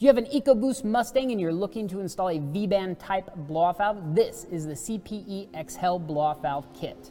you have an EcoBoost Mustang and you're looking to install a V-band type blow-off valve, this is the CPE Exhale blow-off valve kit.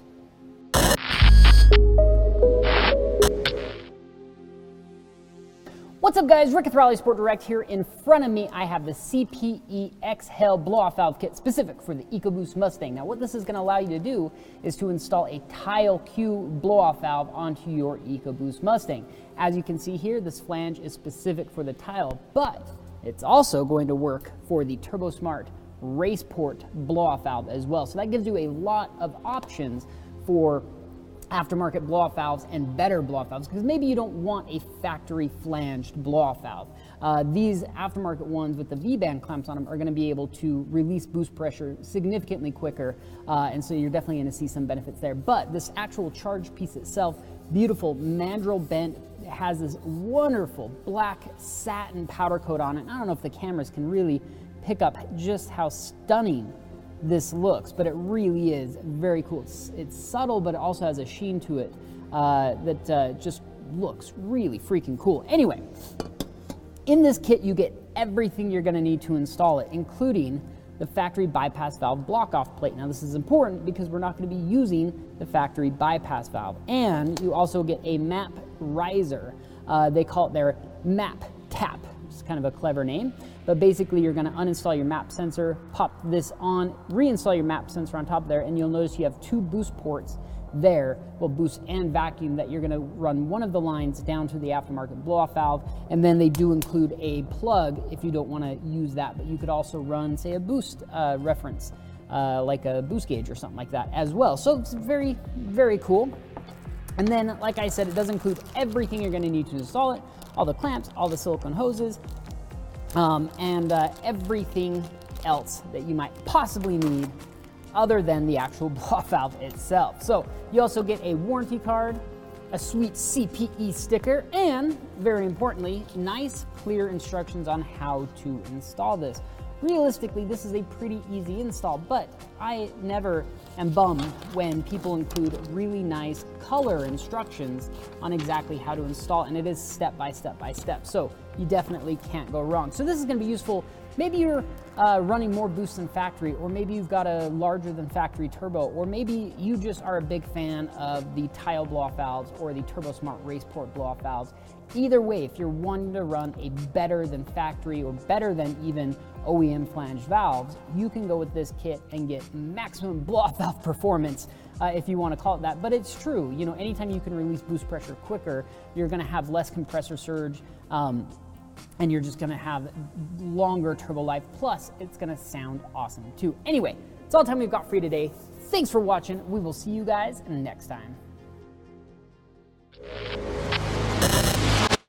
What's up guys, Rick with RallySport Direct here. In front of me I have the CPE Exhale blow-off valve kit specific for the EcoBoost Mustang. Now what this is going to allow you to do is to install a Tial Q blow-off valve onto your EcoBoost Mustang. As you can see here, this flange is specific for the Tial, but it's also going to work for the Turbosmart RallySport blow-off valve as well. So that gives you a lot of options for aftermarket blow-off valves and better blow-off valves, because maybe you don't want a factory flanged blow-off valve. These aftermarket ones with the V-band clamps on them are going to be able to release boost pressure significantly quicker, and so you're definitely going to see some benefits there. But this actual charge piece itself, beautiful mandrel bent, has this wonderful black satin powder coat on it. I don't know if the cameras can really pick up just how stunning this looks, but it really is very cool. It's subtle, but it also has a sheen to it that just looks really freaking cool. Anyway, in this kit you get everything you're going to need to install it, including the factory bypass valve block-off plate. Now this is important because we're not going to be using the factory bypass valve. And you also get a map riser. They call it their map tap. It's kind of a clever name, but basically you're going to uninstall your map sensor, pop this on, reinstall your map sensor on top there, and you'll notice you have two boost ports there, well, boost and vacuum, that you're going to run one of the lines down to the aftermarket blow-off valve, and then they do include a plug if you don't want to use that, but you could also run, say, a boost reference, like a boost gauge or something like that as well. So it's very, very cool. And then, like I said, it does include everything you're going to need to install it, all the clamps, all the silicone hoses, and everything else that you might possibly need other than the actual blow-off valve itself. So you also get a warranty card, a sweet CPE sticker, and very importantly, nice clear instructions on how to install this. Realistically, this is a pretty easy install, but I never am bummed when people include really nice color instructions on exactly how to install, and it is step by step by step, so you definitely can't go wrong. So this is going to be useful. Maybe you're running more boost than factory, or maybe you've got a larger than factory turbo, or maybe you just are a big fan of the Tial blow-off valves or the Turbosmart RallySport blow-off valves. Either way, if you're wanting to run a better than factory or better than even OEM flanged valves, you can go with this kit and get maximum blow-off valve performance, if you want to call it that. But it's true, you know, anytime you can release boost pressure quicker, you're going to have less compressor surge, and you're just going to have longer turbo life. Plus, it's going to sound awesome too. Anyway, that's all the time we've got for you today. Thanks for watching. We will see you guys next time.